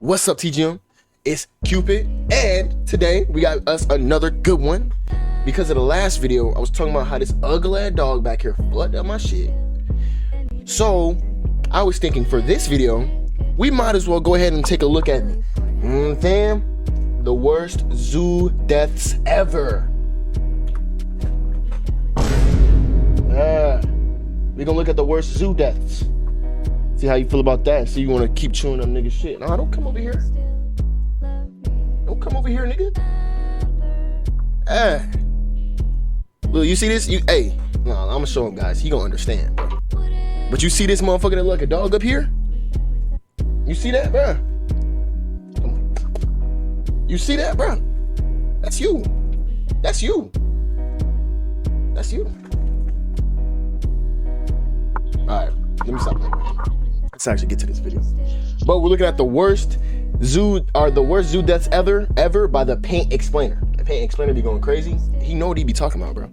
What's up, TGM? It's Cupid, and today we got us another good one. Because of the last video, I was talking about how this ugly ass dog back here flooded up my shit. So I was thinking for this video, we might as well go ahead and take a look at the worst zoo deaths ever. We're gonna look at the worst zoo deaths. See how you feel about that. See, you wanna keep chewing up nigga shit. Nah, don't come over here. Don't come over here, nigga. Look, you see this? Hey, no, I'm gonna show him, guys. He gonna understand, bro. But you see this motherfucker that look like a dog up here? You see that, bro? You see that, bro? That's you. That's you. That's you. All right, let me stop. Let's actually get to this video. But we're looking at the worst zoo deaths ever by the Paint Explainer. The Paint Explainer be going crazy. He know what he be talking about, bro.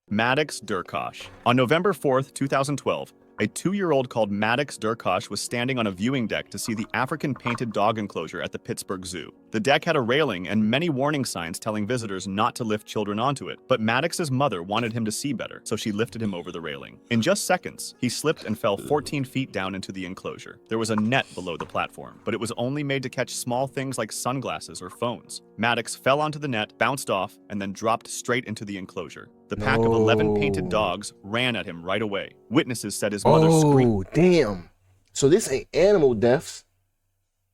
Maddox Derkosh. On November 4th, 2012, a 2-year-old called Maddox Derkosh was standing on a viewing deck to see the African painted dog enclosure at the Pittsburgh Zoo. The deck had a railing and many warning signs telling visitors not to lift children onto it, but Maddox's mother wanted him to see better, so she lifted him over the railing. In just seconds, he slipped and fell 14 feet down into the enclosure. There was a net below the platform, but it was only made to catch small things like sunglasses or phones. Maddox fell onto the net, bounced off, and then dropped straight into the enclosure. The pack of 11 painted dogs ran at him right away. Witnesses said his mother screamed. Oh, damn. So this ain't animal deaths.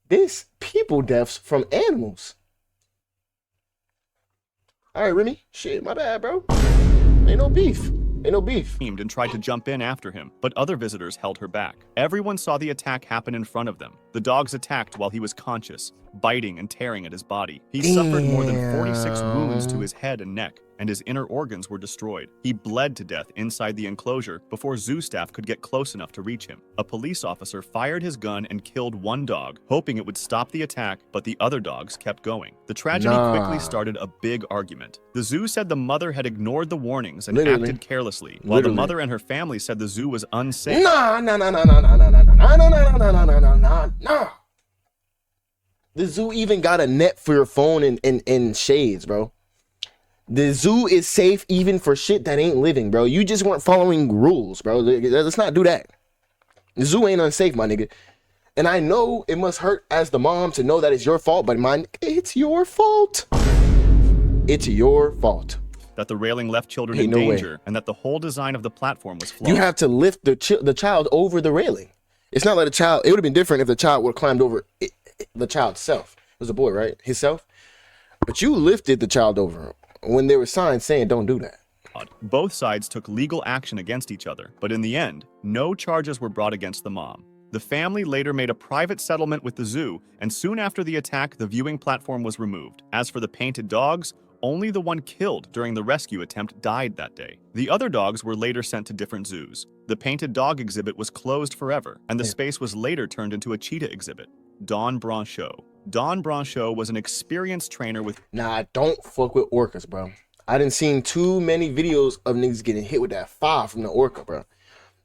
This people deaths from animals. All right, Remy. Shit, my bad, bro. Ain't no beef. Ain't no beef. And tried to jump in after him, but other visitors held her back. Everyone saw the attack happen in front of them. The dogs attacked while he was conscious, biting and tearing at his body. He suffered more than 46 wounds to his head and neck, and his inner organs were destroyed. He bled to death inside the enclosure before zoo staff could get close enough to reach him. A police officer fired his gun and killed one dog, hoping it would stop the attack, but the other dogs kept going. The tragedy quickly started a big argument. The zoo said the mother had ignored the warnings and acted carelessly, while the mother and her family said the zoo was unsafe. Nah. The zoo even got a net for your phone and shades, bro. The zoo is safe even for shit that ain't living, bro. You just weren't following rules, bro. Let's not do that. The zoo ain't unsafe, my nigga. And I know it must hurt as the mom to know that it's your fault, but it's your fault. It's your fault. That the railing left children in danger, and that the whole design of the platform was flawed. You have to lift the child over the railing. It's not like the child. It would have been different if the child would have climbed over the child's self. It was a boy, right? Himself. But you lifted the child over when there were signs saying don't do that. Both sides took legal action against each other, but in the end, no charges were brought against the mom. The family later made a private settlement with the zoo, and soon after the attack, the viewing platform was removed. As for the painted dogs, only the one killed during the rescue attempt died that day. The other dogs were later sent to different zoos. The painted dog exhibit was closed forever, and the space was later turned into a cheetah exhibit. Dawn Brancheau. Dawn Brancheau was an experienced trainer with... Nah, don't fuck with orcas, bro. I done seen too many videos of niggas getting hit with that fire from the orca, bro.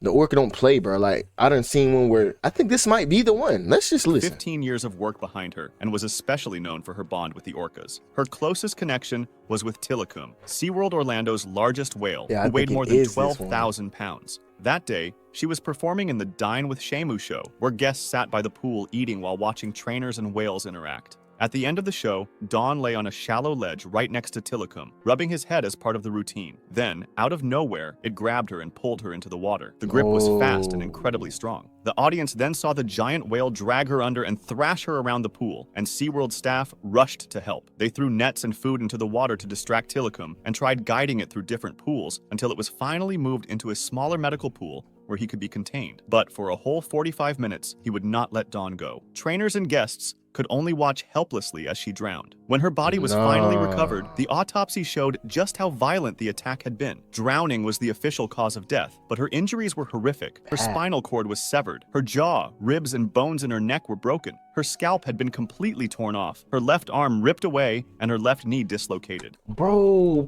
The orca don't play, bro. Like, I done seen one where... I think this might be the one. Let's just listen. 15 years of work behind her, and was especially known for her bond with the orcas. Her closest connection was with Tilikum, SeaWorld Orlando's largest whale, who weighed more than 12,000 pounds. That day, she was performing in the Dine with Shamu show, where guests sat by the pool eating while watching trainers and whales interact. At the end of the show, Dawn lay on a shallow ledge right next to Tilikum, rubbing his head as part of the routine. Then, out of nowhere, it grabbed her and pulled her into the water. The grip was fast and incredibly strong. The audience then saw the giant whale drag her under and thrash her around the pool, and SeaWorld staff rushed to help. They threw nets and food into the water to distract Tilikum and tried guiding it through different pools until it was finally moved into a smaller medical pool where he could be contained. But for a whole 45 minutes, he would not let Dawn go. Trainers and guests could only watch helplessly as she drowned. When her body was finally recovered, the autopsy showed just how violent the attack had been. Drowning was the official cause of death, but her injuries were horrific. Her spinal cord was severed. Her jaw, ribs, and bones in her neck were broken. Her scalp had been completely torn off. Her left arm ripped away, and her left knee dislocated. Bro.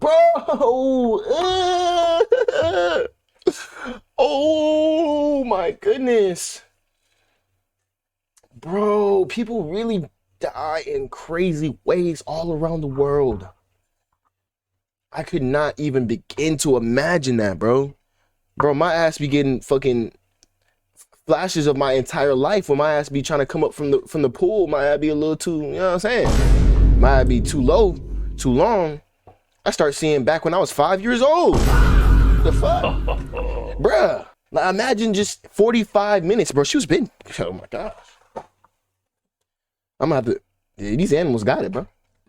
Oh my goodness. Bro, people really die in crazy ways all around the world. I could not even begin to imagine that, bro. Bro, my ass be getting fucking flashes of my entire life when my ass be trying to come up from the pool. My ass be a little too, you know what I'm saying? My ass be too low, too long. I start seeing back when I was 5 years old. The fuck? Bruh. Like, imagine just 45 minutes, bro. She was been, oh my gosh. I'm gonna have to, these animals got it, bro.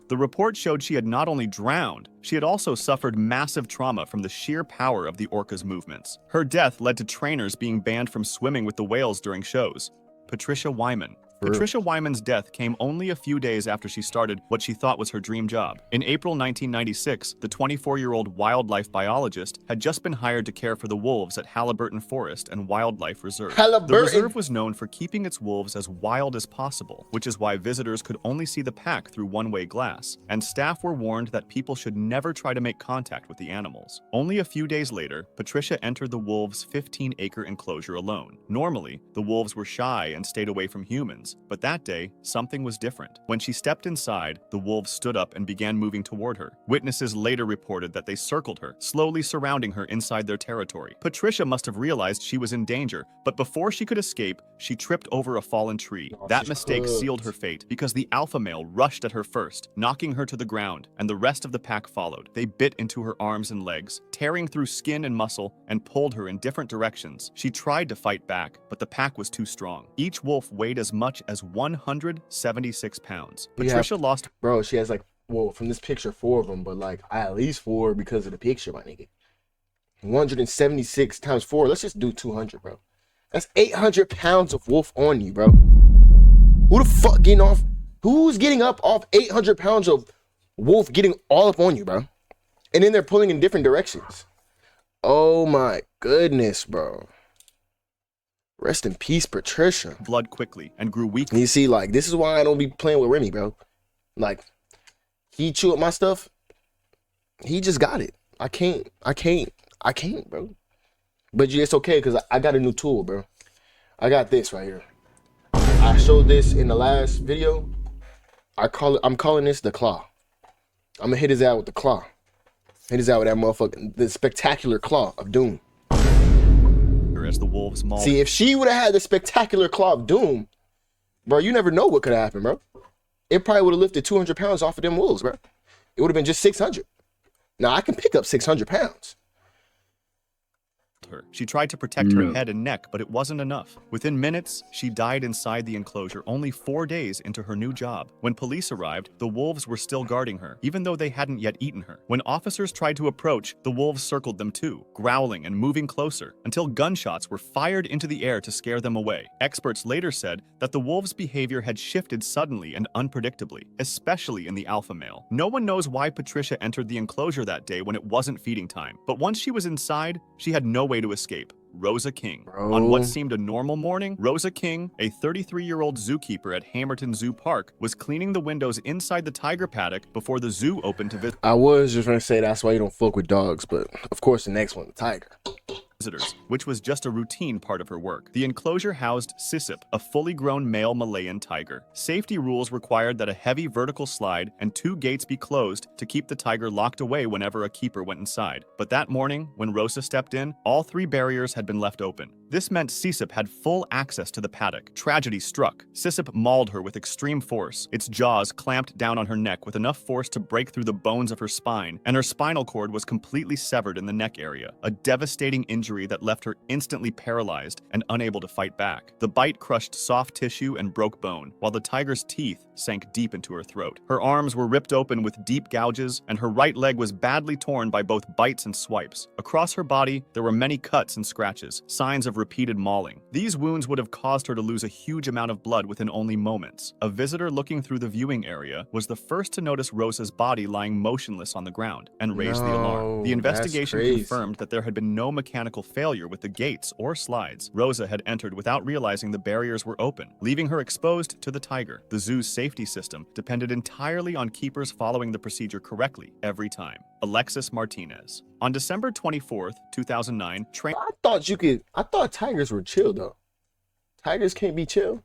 The report showed she had not only drowned, she had also suffered massive trauma from the sheer power of the orca's movements. Her death led to trainers being banned from swimming with the whales during shows. Patricia Wyman. Patricia Wyman's death came only a few days after she started what she thought was her dream job. In April 1996, the 24-year-old wildlife biologist had just been hired to care for the wolves at Halliburton Forest and Wildlife Reserve. The reserve was known for keeping its wolves as wild as possible, which is why visitors could only see the pack through one-way glass, and staff were warned that people should never try to make contact with the animals. Only a few days later, Patricia entered the wolves' 15-acre enclosure alone. Normally, the wolves were shy and stayed away from humans, but that day, something was different. When she stepped inside, the wolves stood up and began moving toward her. Witnesses later reported that they circled her, slowly surrounding her inside their territory. Patricia must have realized she was in danger, but before she could escape, she tripped over a fallen tree. That mistake sealed her fate because the alpha male rushed at her first, knocking her to the ground, and the rest of the pack followed. They bit into her arms and legs, tearing through skin and muscle, and pulled her in different directions. She tried to fight back, but the pack was too strong. Each wolf weighed as much as 176 pounds. Patricia lost... Bro, she has like, well, from this picture, 4 of them, but like at least 4 because of the picture, my nigga. 176 times 4, let's just do 200, bro. That's 800 pounds of wolf on you, bro. Who the fuck getting off? Who's getting up off 800 pounds of wolf getting all up on you, bro? And then they're pulling in different directions. Oh my goodness, bro. Rest in peace, Patricia. Blood quickly and grew weak. You see, like, this is why I don't be playing with Remy, bro. Like, he chew up my stuff. He just got it. I can't, bro. But yeah, it's okay, because I got a new tool, bro. I got this right here. I showed this in the last video. I'm calling this the claw. I'm going to hit his ass with the claw. Hit his ass with that motherfucker, the spectacular claw of doom. As the wolves mauled. See, if she would have had the spectacular claw of doom, bro, you never know what could have happened, bro. It probably would have lifted 200 pounds off of them wolves, bro. It would have been just 600. Now, I can pick up 600 pounds. Her. She tried to protect her head and neck, but it wasn't enough. Within minutes, she died inside the enclosure only 4 days into her new job. When police arrived, the wolves were still guarding her, even though they hadn't yet eaten her. When officers tried to approach, the wolves circled them too, growling and moving closer, until gunshots were fired into the air to scare them away. Experts later said that the wolves' behavior had shifted suddenly and unpredictably, especially in the alpha male. No one knows why Patricia entered the enclosure that day when it wasn't feeding time, but once she was inside, she had no way to escape. Rosa King. Bro. On what seemed a normal morning, Rosa King, a 33-year-old zookeeper at Hamerton Zoo Park, was cleaning the windows inside the tiger paddock before the zoo opened to visitors. I was just going to say that's why you don't fuck with dogs, but of course the next one, the tiger. Which was just a routine part of her work. The enclosure housed Sisip, a fully grown male Malayan tiger. Safety rules required that a heavy vertical slide and 2 gates be closed to keep the tiger locked away whenever a keeper went inside. But that morning, when Rosa stepped in, all 3 barriers had been left open. This meant Sisip had full access to the paddock. Tragedy struck. Sisip mauled her with extreme force. Its jaws clamped down on her neck with enough force to break through the bones of her spine, and her spinal cord was completely severed in the neck area, a devastating injury that left her instantly paralyzed and unable to fight back. The bite crushed soft tissue and broke bone, while the tiger's teeth sank deep into her throat. Her arms were ripped open with deep gouges, and her right leg was badly torn by both bites and swipes. Across her body, there were many cuts and scratches, signs of repeated mauling. These wounds would have caused her to lose a huge amount of blood within only moments. A visitor looking through the viewing area was the first to notice Rosa's body lying motionless on the ground and raised the alarm. The investigation confirmed that there had been no mechanical failure with the gates or slides. Rosa had entered without realizing the barriers were open, leaving her exposed to the tiger. The zoo's safety system depended entirely on keepers following the procedure correctly every time. Alexis Martinez. On December 24th, 2009, I thought tigers were chill, though. Tigers can't be chill.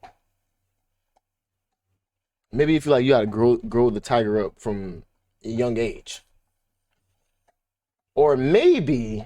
Maybe you feel like you gotta grow the tiger up from a young age. Or maybe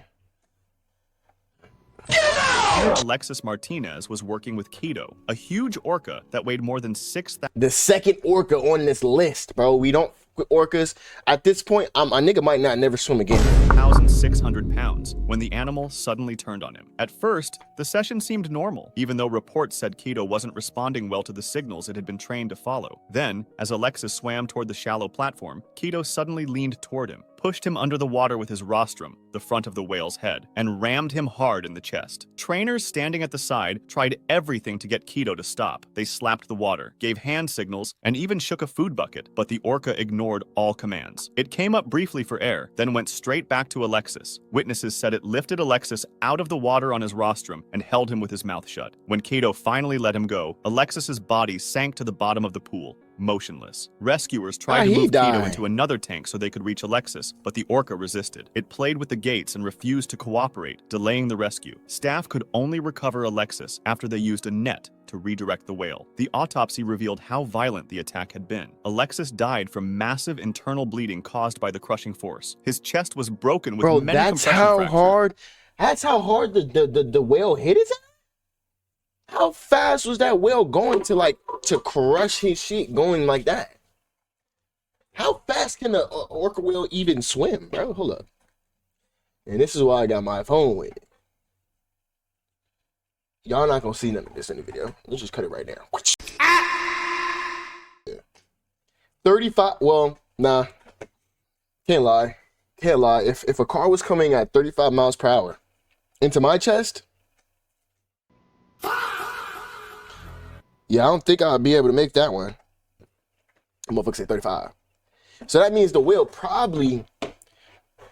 Alexis Martinez was working with Keto, a huge orca that weighed more than 6,000. The second orca on this list, bro. We don't with orcas. At this point, a nigga might not never swim again. 1,600 pounds when the animal suddenly turned on him. At first, the session seemed normal, even though reports said Keto wasn't responding well to the signals it had been trained to follow. Then, as Alexis swam toward the shallow platform, Keto suddenly leaned toward him, pushed him under the water with his rostrum, the front of the whale's head, and rammed him hard in the chest. Trainers standing at the side tried everything to get Keto to stop. They slapped the water, gave hand signals, and even shook a food bucket, but the orca ignored all commands. It came up briefly for air, then went straight back to Alexis. Witnesses said it lifted Alexis out of the water on his rostrum and held him with his mouth shut. When Keto finally let him go, Alexis's body sank to the bottom of the pool, motionless. Rescuers tried to move Keto into another tank so they could reach Alexis, but the orca resisted. It played with the gates and refused to cooperate, delaying the rescue. Staff could only recover Alexis after they used a net to redirect the whale. The autopsy revealed how violent the attack had been. Alexis died from massive internal bleeding caused by the crushing force. His chest was broken with many compression fractures. That's how hard the whale hit his ass? How fast was that whale going to crush his shit going like that? How fast can an orca whale even swim, bro? Hold up. And this is why I got my phone with it. Y'all not gonna see none of this in the video. Let's just cut it right now. Yeah. 35, well, nah. Can't lie. Can't lie. If a car was coming at 35 miles per hour into my chest, yeah, I don't think I'd be able to make that one. The motherfucker said 35. So that means the whale probably,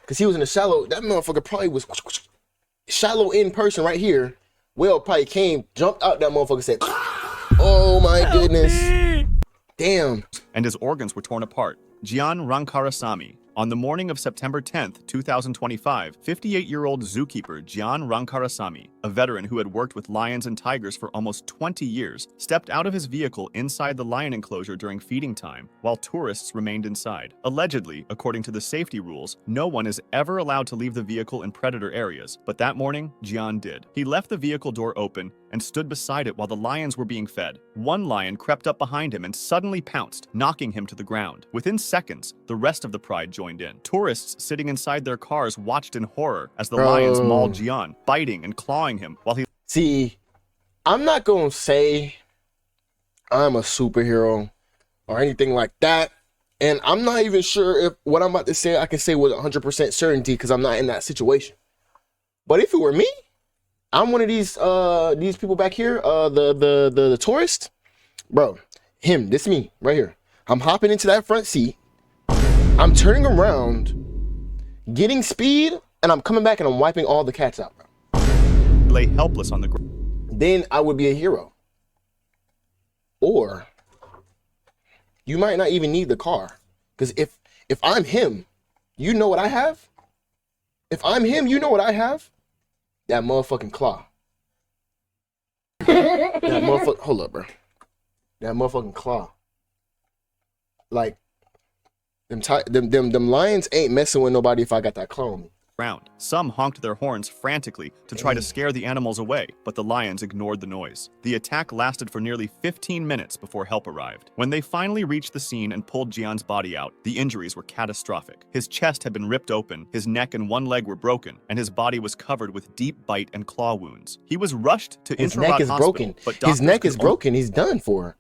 because he was in the shallow, that motherfucker probably was shallow in person right here. Whale probably came, jumped out that motherfucker, said, oh my goodness. Damn. And his organs were torn apart. Jian Rancarasami. On the morning of September 10th, 2025, 58-year-old zookeeper Jian Rancarasami, a veteran who had worked with lions and tigers for almost 20 years, stepped out of his vehicle inside the lion enclosure during feeding time, while tourists remained inside. Allegedly, according to the safety rules, no one is ever allowed to leave the vehicle in predator areas, but that morning, Jian did. He left the vehicle door open and stood beside it while the lions were being fed. One lion crept up behind him and suddenly pounced, knocking him to the ground. Within seconds, the rest of the pride joined in. Tourists sitting inside their cars watched in horror as the lions mauled Jian, biting and clawing him while he... See, I'm not gonna say I'm a superhero or anything like that, and I'm not even sure if what I'm about to say I can say with 100% certainty because I'm not in that situation. But if it were me, I'm one of these people back here, the tourist, bro. This me right here. I'm hopping into that front seat. I'm turning around, getting speed, and I'm coming back and I'm wiping all the cats out, bro. Lay helpless on the ground. Then I would be a hero. Or you might not even need the car, because if I'm him, you know what I have. If I'm him, you know what I have. That motherfucking claw. That motherfucker. Hold up, bro. That motherfucking claw. Like, them lions ain't messing with nobody if I got that claw on me. Some honked their horns frantically to try to scare the animals away, but the lions ignored the noise. The attack lasted for nearly 15 minutes before help arrived. When they finally reached the scene and pulled Jian's body out, the injuries were catastrophic. His chest had been ripped open, his neck and one leg were broken, and his body was covered with deep bite and claw wounds. He was rushed to Interrot Hospital, broken. But his neck is broken. He's done for.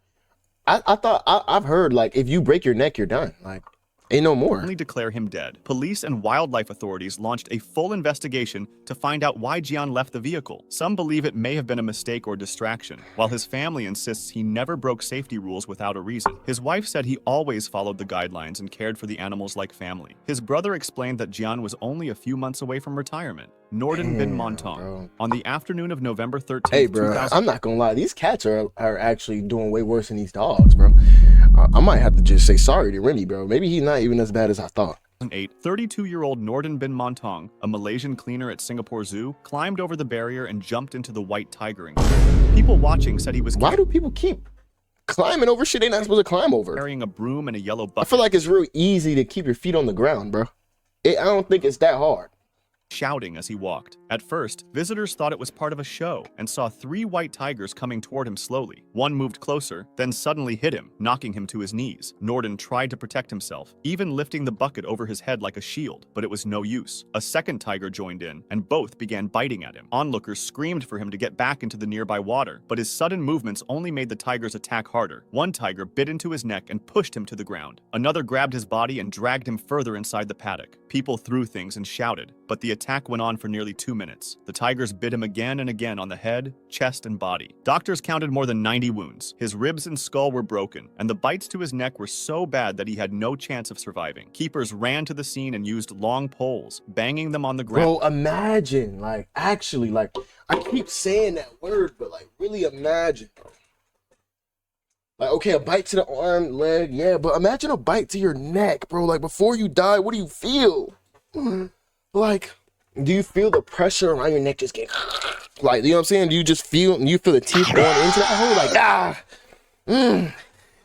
I've heard, like, if you break your neck, you're done. Like, ain't no more. Only declare him dead. Police and wildlife authorities launched a full investigation to find out why Jian left the vehicle. Some believe it may have been a mistake or distraction, while his family insists he never broke safety rules without a reason. His wife said he always followed the guidelines and cared for the animals like family. His brother explained that Jian was only a few months away from retirement. Nordon bin Montang. On the afternoon of November 13th, hey, bro, I'm not gonna lie. These cats are actually doing way worse than these dogs, bro. I might have to just say sorry to Remy, bro. Maybe he's not even as bad as I thought. 32-year-old Nordon bin Montang, a Malaysian cleaner at Singapore Zoo, climbed over the barrier and jumped into the white tiger enclosure. People watching said he was... Why do people keep climbing over shit they not supposed to climb over. Carrying a broom and a yellow bucket. I feel like it's real easy to keep your feet on the ground, bro. I don't think it's that hard. Shouting as he walked. At first, visitors thought it was part of a show and saw 3 white tigers coming toward him slowly. One moved closer, then suddenly hit him, knocking him to his knees. Nordon tried to protect himself, even lifting the bucket over his head like a shield, but it was no use. A second tiger joined in, and both began biting at him. Onlookers screamed for him to get back into the nearby water, but his sudden movements only made the tigers attack harder. One tiger bit into his neck and pushed him to the ground. Another grabbed his body and dragged him further inside the paddock. People threw things and shouted, but the attack went on for nearly 2 minutes. The tigers bit him again and again on the head, chest, and body. Doctors counted more than 90 wounds. His ribs and skull were broken, and the bites to his neck were so bad that he had no chance of surviving. Keepers ran to the scene and used long poles, banging them on the ground. Bro, imagine, like, actually, like, I keep saying that word, but, like, really imagine, bro. Like, okay, a bite to the arm, leg, yeah, but imagine a bite to your neck, bro. Like, before you die, what do you feel? Like, do you feel the pressure around your neck just get, like, you know what I'm saying? Do you just feel, you feel the teeth going into that hole, like,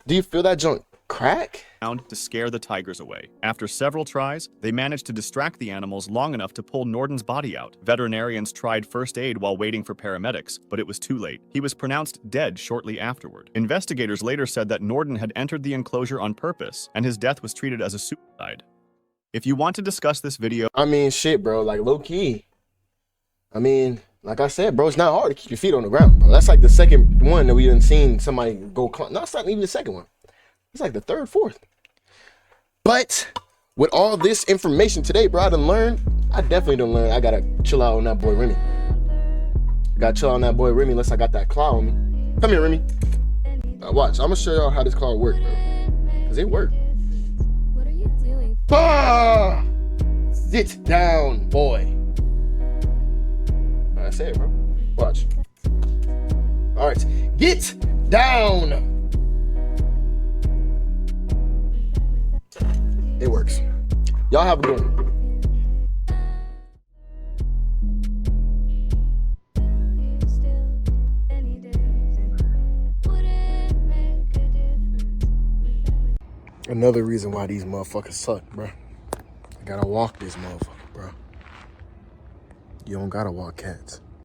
do you feel that joint crack? To scare the tigers away. After several tries, they managed to distract the animals long enough to pull Nordon's body out. Veterinarians tried first aid while waiting for paramedics, but it was too late. He was pronounced dead shortly afterward. Investigators later said that Nordon had entered the enclosure on purpose, and his death was treated as a suicide. If you want to discuss this video... I mean, shit, bro, like, low-key. I mean, like I said, bro, it's not hard to keep your feet on the ground, bro. That's like the second one that we done seen somebody go... No, it's not even the second one. It's like the third, fourth. But with all this information today, bro, I definitely done learn. I gotta chill out on that boy Remy. I gotta chill out on that boy Remy unless I got that claw on me. Come here, Remy. Watch, I'm gonna show y'all how this claw works, bro. Cause it worked. What are you doing? Ah! Sit down, boy. I say it, bro. Watch. All right, get down. It works. Y'all have a good one. Another reason why these motherfuckers suck, bro. I gotta walk this motherfucker, bro. You don't gotta walk cats.